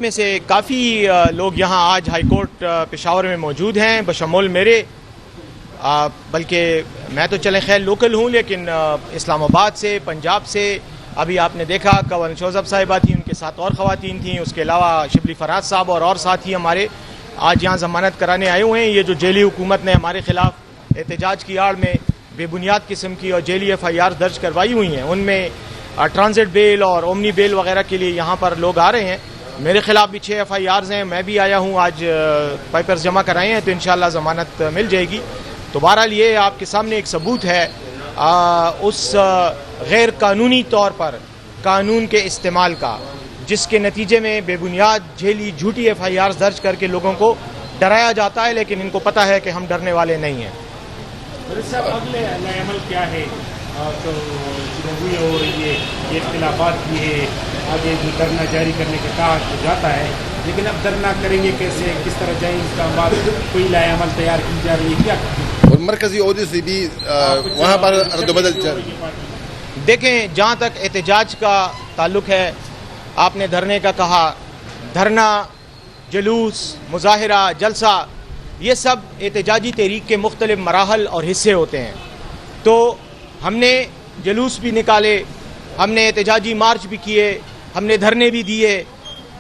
میں سے کافی لوگ یہاں آج ہائی کورٹ پشاور میں موجود ہیں بشمول میرے، بلکہ میں تو چلیں خیر لوکل ہوں، لیکن اسلام آباد سے، پنجاب سے ابھی آپ نے دیکھا کون شوزب صاحبہ تھی، ان کے ساتھ اور خواتین تھیں، اس کے علاوہ شبلی فراز صاحب اور ساتھی ہمارے آج یہاں ضمانت کرانے آئے ہوئے ہیں۔ یہ جو جیلی حکومت نے ہمارے خلاف احتجاج کی آڑ میں بے بنیاد قسم کی اور جیلی FIR درج کروائی ہوئی ہیں، ان میں ٹرانزٹ بیل اور اومنی بیل وغیرہ کے لیے یہاں پر لوگ آ رہے ہیں۔ میرے خلاف بھی 6 FIRs ہیں، میں بھی آیا ہوں، آج پیپرز جمع کرائے ہیں تو انشاءاللہ ضمانت مل جائے گی۔ تو بہرحال یہ آپ کے سامنے ایک ثبوت ہے اس غیر قانونی طور پر قانون کے استعمال کا، جس کے نتیجے میں بے بنیاد جھیلی جھوٹی FIRs درج کر کے لوگوں کو ڈرایا جاتا ہے، لیکن ان کو پتہ ہے کہ ہم ڈرنے والے نہیں ہیں۔ صاحب اگلے عمل کیا ہے؟ تو ہوئی اور یہ اختلافات بھی ہے، آگے بھی دھرنا جاری کرنے کا کہا جاتا ہے، لیکن اب دھرنا کریں گے کیسے، کس طرح جائیں اس کا بعد کوئی نئے عمل تیار کی جا رہی ہے کیا؟ اور مرکزی عہدے سے بھی وہاں پر رد و بدل چل۔ دیکھیں جہاں تک احتجاج کا تعلق ہے، آپ نے دھرنے کا کہا، دھرنا، جلوس، مظاہرہ، جلسہ، یہ سب احتجاجی تحریک کے مختلف مراحل اور حصے ہوتے ہیں۔ تو ہم نے جلوس بھی نکالے، ہم نے احتجاجی مارچ بھی کیے، ہم نے دھرنے بھی دیے،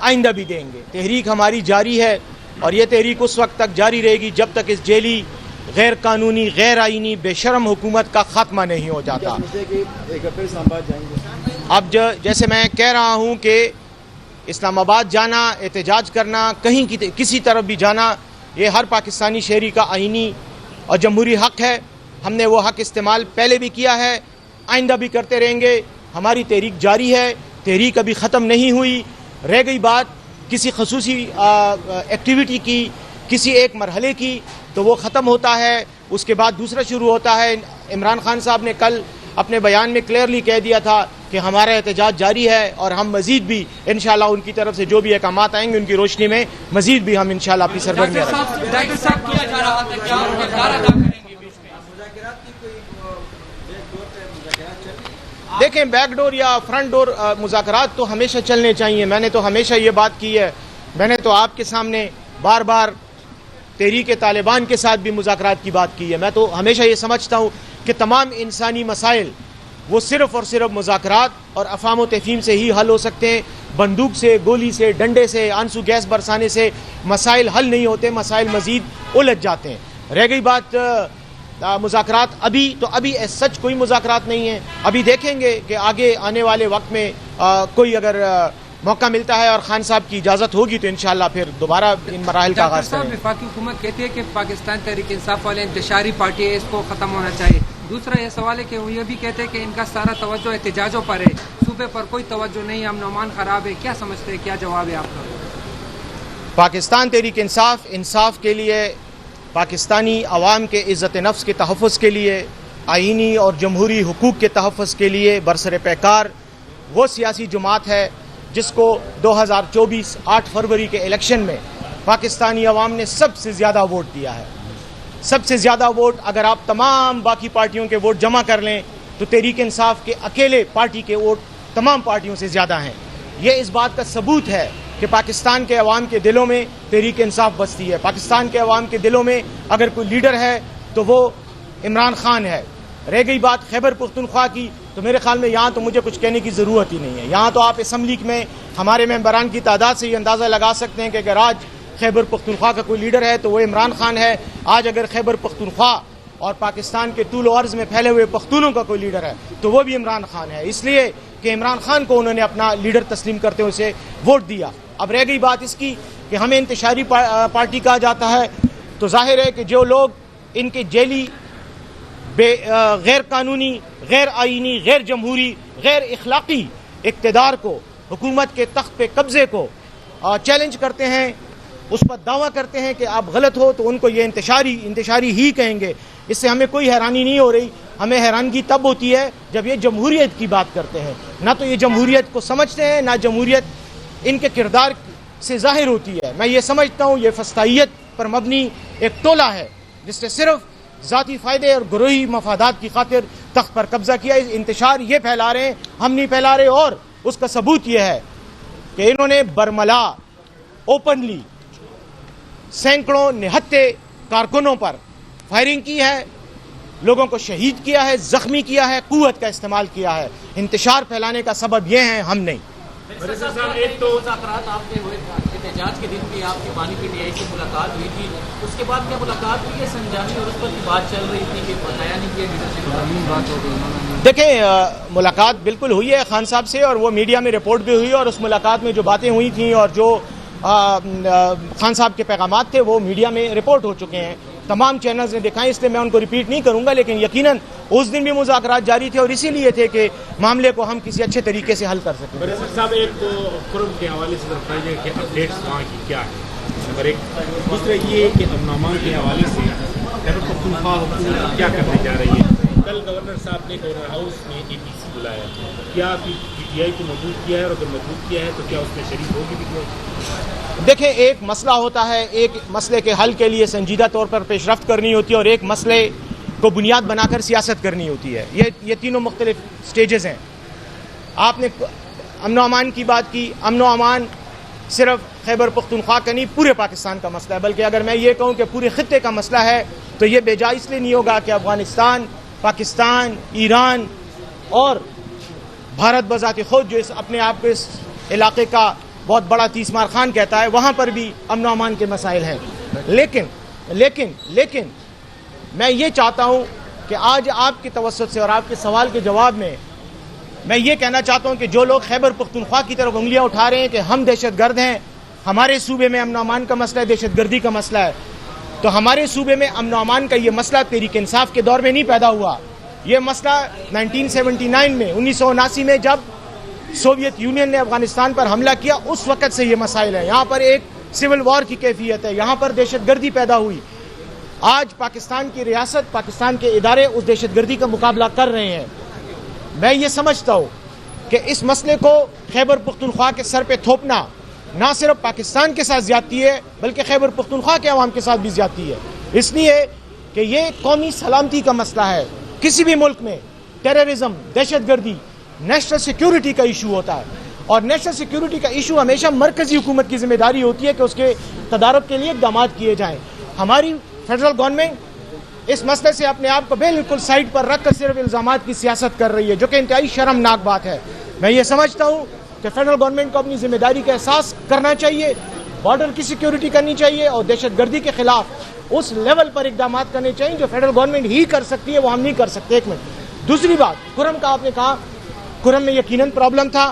آئندہ بھی دیں گے۔ تحریک ہماری جاری ہے اور یہ تحریک اس وقت تک جاری رہے گی جب تک اس جیلی، غیر قانونی، غیر آئینی، بے شرم حکومت کا خاتمہ نہیں ہو جاتا۔ اب جیسے میں کہہ رہا ہوں کہ اسلام آباد جانا، احتجاج کرنا، کہیں کسی طرف بھی جانا، یہ ہر پاکستانی شہری کا آئینی اور جمہوری حق ہے۔ ہم نے وہ حق استعمال پہلے بھی کیا ہے، آئندہ بھی کرتے رہیں گے۔ ہماری تحریک جاری ہے، تحریک ابھی ختم نہیں ہوئی۔ رہ گئی بات کسی خصوصی ایکٹیویٹی کی، کسی ایک مرحلے کی، تو وہ ختم ہوتا ہے، اس کے بعد دوسرا شروع ہوتا ہے۔ عمران خان صاحب نے کل اپنے بیان میں کلیئرلی کہہ دیا تھا کہ ہمارا احتجاج جاری ہے اور ہم مزید بھی انشاءاللہ ان کی طرف سے جو بھی احکامات آئیں گے ان کی روشنی میں مزید بھی ہم انشاءاللہ اپنی سرگرمیاں دیکھیں بیک ڈور یا فرنٹ ڈور مذاکرات تو ہمیشہ چلنے چاہیے۔ میں نے تو ہمیشہ یہ بات کی ہے، میں نے تو آپ کے سامنے بار بار تحریک طالبان کے ساتھ بھی مذاکرات کی بات کی ہے۔ میں تو ہمیشہ یہ سمجھتا ہوں کہ تمام انسانی مسائل وہ صرف اور صرف مذاکرات اور افہام و تفہیم سے ہی حل ہو سکتے ہیں۔ بندوق سے، گولی سے، ڈنڈے سے، آنسو گیس برسانے سے مسائل حل نہیں ہوتے، مسائل مزید الجھ جاتے ہیں۔ رہ گئی بات مذاکرات، ابھی سچ کوئی مذاکرات نہیں ہے۔ ابھی دیکھیں گے کہ آگے آنے والے وقت میں کوئی اگر موقع ملتا ہے اور خان صاحب کی اجازت ہوگی تو انشاءاللہ پھر دوبارہ ان مراحل کا آغاز کریں گے۔ وفاقی حکومت کہتی ہے کہ پاکستان تحریک انصاف والے انتشاری پارٹی ہے، اس کو ختم ہونا چاہیے۔ دوسرا یہ سوال ہے کہ وہ یہ بھی کہتے ہیں کہ ان کا سارا توجہ احتجاجوں پر ہے، صوبے پر کوئی توجہ نہیں، امن و امان خراب ہے۔ کیا سمجھتے ہیں، کیا جواب ہے آپ کا؟ پاکستان تحریک انصاف کے لیے، پاکستانی عوام کے عزت نفس کے تحفظ کے لیے، آئینی اور جمہوری حقوق کے تحفظ کے لیے برسر پیکار وہ سیاسی جماعت ہے جس کو 2024 8 فروری کے الیکشن میں پاکستانی عوام نے سب سے زیادہ ووٹ دیا ہے۔ سب سے زیادہ ووٹ اگر آپ تمام باقی پارٹیوں کے ووٹ جمع کر لیں تو تحریک انصاف کے اکیلے پارٹی کے ووٹ تمام پارٹیوں سے زیادہ ہیں۔ یہ اس بات کا ثبوت ہے کہ پاکستان کے عوام کے دلوں میں تحریک انصاف بستی ہے۔ پاکستان کے عوام کے دلوں میں اگر کوئی لیڈر ہے تو وہ عمران خان ہے۔ رہ گئی بات خیبر پختونخوا کی، تو میرے خیال میں یہاں تو مجھے کچھ کہنے کی ضرورت ہی نہیں ہے۔ یہاں تو آپ اسمبلی میں ہمارے ممبران کی تعداد سے یہ اندازہ لگا سکتے ہیں کہ اگر آج خیبر پختونخوا کا کوئی لیڈر ہے تو وہ عمران خان ہے۔ آج اگر خیبر پختونخوا اور پاکستان کے طول و عرض میں پھیلے ہوئے پختونوں کا کوئی لیڈر ہے تو وہ بھی عمران خان ہے، اس لیے کہ عمران خان کو انہوں نے اپنا لیڈر تسلیم کرتے ہوئے اسے ووٹ دیا۔ اب رہ گئی بات اس کی کہ ہمیں انتشاری پارٹی کہا جاتا ہے، تو ظاہر ہے کہ جو لوگ ان کے جیلی، غیر قانونی، غیر آئینی، غیر جمہوری، غیر اخلاقی اقتدار کو، حکومت کے تخت پہ قبضے کو چیلنج کرتے ہیں، اس پر دعویٰ کرتے ہیں کہ آپ غلط ہو، تو ان کو یہ انتشاری ہی کہیں گے۔ اس سے ہمیں کوئی حیرانی نہیں ہو رہی، ہمیں حیرانگی تب ہوتی ہے جب یہ جمہوریت کی بات کرتے ہیں۔ نہ تو یہ جمہوریت کو سمجھتے ہیں، نہ جمہوریت ان کے کردار سے ظاہر ہوتی ہے۔ میں یہ سمجھتا ہوں یہ فسطائیت پر مبنی ایک ٹولہ ہے جس نے صرف ذاتی فائدے اور گروہی مفادات کی خاطر تخت پر قبضہ کیا۔ انتشار یہ پھیلا رہے ہیں، ہم نہیں پھیلا رہے، اور اس کا ثبوت یہ ہے کہ انہوں نے برملا ओपनली सैकड़ों निहत्थे कारकुनों पर फायरिंग की है, लोगों को शहीद किया है, जख्मी किया है, कुव्वत का इस्तेमाल किया है। इंतशार फैलाने का सबब ये हैं, हम नहीं। एक तो मुज़ाकरात आपके हुए एहतजाज के दिन भी आपकी बानी PTI से मुलाकात हुई थी, उसके बाद क्या मुलाकात हुई है संजानी और उस पर की बात चल रही थी कि बताया नहीं किया लीडरशिप? देखें, मुलाकात बिल्कुल हुई है खान साहब से, और वो मीडिया में रिपोर्ट भी हुई, और उस मुलाकात में जो बातें हुई थी और जो खान साहब के पैगामात थे वो मीडिया में रिपोर्ट हो चुके हैं, तमाम चैनल्स ने दिखाए, इसलिए मैं उनको रिपीट नहीं करूंगा। लेकिन यकीनन उस दिन भी मुज़ाकरात जारी थे और इसीलिए थे कि मामले को हम किसी अच्छे तरीके से हल कर सकें। बरसर साहब, एक तो खुर्रम के हवाले से बताइए कि अपडेट्स वहाँ की क्या है, नंबर एक। दूसरा ये कि अमन के हवाले से खैबर पख्तूनख्वा हुकूमत क्या करने जा रही है। कल गवर्नर साहब ने गवर्नर हाउस में APC बुलाया, क्या PTI को मजबूत किया है, और अगर मजबूत किया है तो क्या उसमें शरीक होगी PTI? देखें, एक मसला होता है, एक मसले के हल के लिए संजीदा तौर पर पेशरफ्त करनी होती है, और एक मसले को बुनियाद बनाकर सियासत करनी होती है। ये तीनों मुख्तलिफ स्टेजेस हैं। आपने अमन व अमान की बात की। अमन व अमान सिर्फ खैबर पख्तूनख्वा का नहीं, पूरे पाकिस्तान का मसला है। बल्कि अगर मैं ये कहूँ कि पूरे खित्ते का मसला है तो ये बेजा इसलिए नहीं होगा कि अफगानिस्तान, पाकिस्तान, ईरान और भारत बजाते खुद जो इस अपने आप को इस इलाके का बहुत बड़ा तीसमार खान कहता है, वहाँ पर भी अमन व अमान के मसाइल हैं। लेकिन मैं ये चाहता हूँ कि आज आपकी तवज्जो से और आपके सवाल के जवाब में मैं ये कहना चाहता हूँ कि जो लोग खैबर पख्तूनख्वा की तरफ उंगलियाँ उठा रहे हैं कि हम दहशतगर्द हैं, हमारे सूबे में अमन व अमान का मसला है, दहशतगर्दी का मसला है, तो हमारे सूबे में अमन व अमान का ये मसला तहरीक इंसाफ के दौर में नहीं पैदा हुआ। ये मसला 1979 में 1979 में जब सोवियत यूनियन ने अफगानिस्तान पर हमला किया, उस वक़्त से ये मसाइल है। यहाँ पर एक सिविल वॉर की कैफियत है, यहाँ पर दहशतगर्दी पैदा हुई। आज पाकिस्तान की रियासत, पाकिस्तान के इदारे उस दहशतगर्दी का मुकाबला कर रहे हैं। मैं ये समझता हूँ कि इस मसले को खैबर पख्तूनख्वा के सर पे थोपना ना सिर्फ पाकिस्तान के साथ ज्यादती है बल्कि खैबर पख्तूनख्वा के अवाम के साथ भी ज्यादती है, इसलिए कि ये कौमी सलामती का मसला है। किसी भी मुल्क में टेररिज्म, दहशतगर्दी नेशनल सिक्योरिटी का इशू होता है, और नेशनल सिक्योरिटी का इशू हमेशा मरकजी हुकूमत की जिम्मेदारी होती है कि उसके तदारुक के लिए इक़दाम किए जाएँ। हमारी फेडरल गवर्नमेंट इस मसले से अपने आप को बिल्कुल साइड पर रख कर सिर्फ इल्ज़ामात की सियासत कर रही है, जो कि इंतहाई शर्मनाक बात है। मैं ये समझता हूँ कि फेडरल गवर्नमेंट को अपनी जिम्मेदारी का एहसास करना चाहिए, बॉर्डर की सिक्योरिटी करनी चाहिए और दहशतगर्दी के खिलाफ उस लेवल पर इक़दाम करने चाहिए जो फेडरल गवर्नमेंट ही कर सकती है, वो हम नहीं कर सकते। एक मिनट। दूसरी बात, खुर्रम का आपने कहा, खुर्रम में यकीनन प्रॉब्लम था।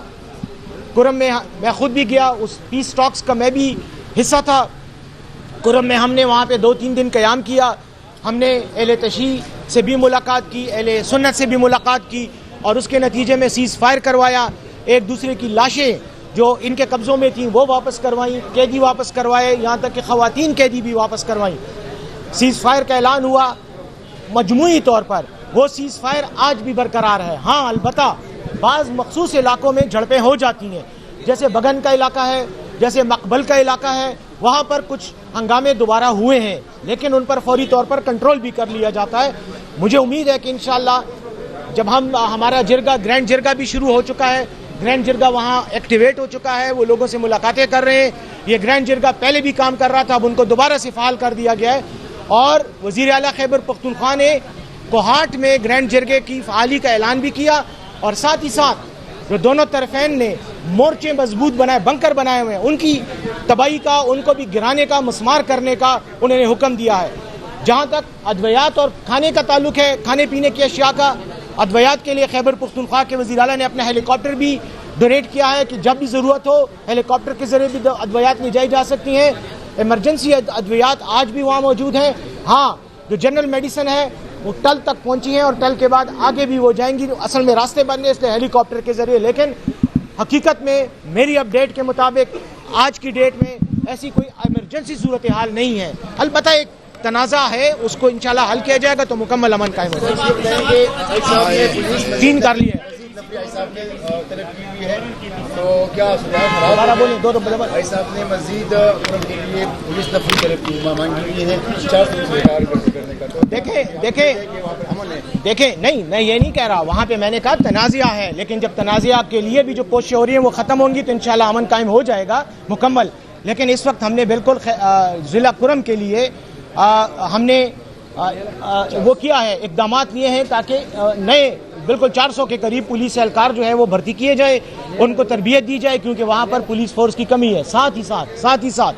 खुर्रम में मैं खुद भी गया, उस पीस टॉक्स का मैं भी हिस्सा था। खुर्रम में हमने वहाँ पे 2-3 दिन क़याम किया। हमने अहले तशय्यी से भी मुलाकात की, अहले सुन्नत से भी मुलाकात की, और उसके नतीजे में सीज़ फायर करवाया। एक दूसरे की लाशें जो इनके कब्ज़ों में थीं वो वापस करवाई, कैदी वापस करवाए, यहाँ तक कि ख़वातीन कैदी भी वापस करवाई। सीज़ फायर का ऐलान हुआ। मजमूई तौर पर वो सीज़ फायर आज भी बरकरार है। हाँ, अलबत्ता बाज़ मखसूस इलाकों में झड़पें हो जाती हैं, जैसे बगन का इलाका है, जैसे मकबल का इलाका है, वहाँ पर कुछ हंगामे दोबारा हुए हैं, लेकिन उन पर फौरी तौर पर कंट्रोल भी कर लिया जाता है। मुझे उम्मीद है कि इंशाअल्लाह जब हमारा जिरगा, ग्रैंड जिरगा भी शुरू हो चुका है, ग्रैंड जिरगा वहाँ एक्टिवेट हो चुका है, वो लोगों से मुलाकातें कर रहे हैं। ये ग्रैंड जिरगा पहले भी काम कर रहा था, अब उनको दोबारा से फ़ाल कर दिया गया है, और वज़ीर आला खैबर पख्तूनख्वा ने कोहाट में ग्रैंड जिरगे की फ़ाली का ऐलान भी किया, और साथ ही साथ जो दोनों तरफेन ने मोर्चे मजबूत बनाए, बंकर बनाए हुए हैं, उनकी तबाही का, उनको भी गिराने का, मस्मार करने का उन्होंने हुक्म दिया है। जहाँ तक अद्वियात और खाने का ताल्लुक है, खाने पीने की अशिया का, अद्वियात के लिए खैबर पख्तूनख्वा के वज़ीर आला ने अपना हेलीकॉप्टर भी डोनेट किया है कि जब भी ज़रूरत हो हेलीकॉप्टर के ज़रिए भी अद्वियात ले जाई जा सकती हैं। इमरजेंसी अद्वियात आज भी वहाँ मौजूद हैं। हाँ, जो जनरल मेडिसिन है वो टल तक पहुंची हैं, और टल के बाद आगे भी वो जाएंगी। असल में रास्ते बंद है, इसलिए हेलीकॉप्टर के ज़रिए। लेकिन हकीकत में मेरी अपडेट के मुताबिक आज की डेट में ऐसी कोई इमरजेंसी सूरत हाल नहीं है। अलबत्ता एक तनाज़ा है, उसको इंशाल्लाह हल किया जाएगा तो मुकम्मल अमन कायम हो जाएगा। 3 कर लिए तो क्या दोबारा बोलिए, 2 भाई साहब ने मजीद के लिए पुलिस दफी तरफ मांगी हुई है 4 करने का। तो देखें, नहीं, मैं ये नहीं कह रहा, वहाँ पे मैंने कहा तनाज़िया है, लेकिन जब तनाज़िया के लिए भी जो कोशिशें हो रही हैं वो ख़त्म होंगी तो इंशाल्लाह अमन कायम हो जाएगा मुकम्मल। لیکن اس وقت ہم نے بالکل ضلع کرم کے لیے ہم نے وہ کیا ہے، اقدامات لیے ہیں تاکہ نئے بالکل 400 کے قریب پولیس اہلکار جو ہے وہ بھرتی کیے جائے، ان کو تربیت دی جائے، کیونکہ وہاں پر پولیس فورس کی کمی ہے۔ ساتھ ہی ساتھ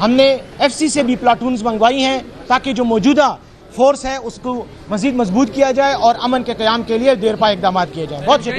ہم نے ایف سی سے بھی پلاٹونز منگوائی ہیں تاکہ جو موجودہ فورس ہے اس کو مزید مضبوط کیا جائے اور امن کے قیام کے لیے دیر پا اقدامات کیے جائیں۔ بہت شکریہ۔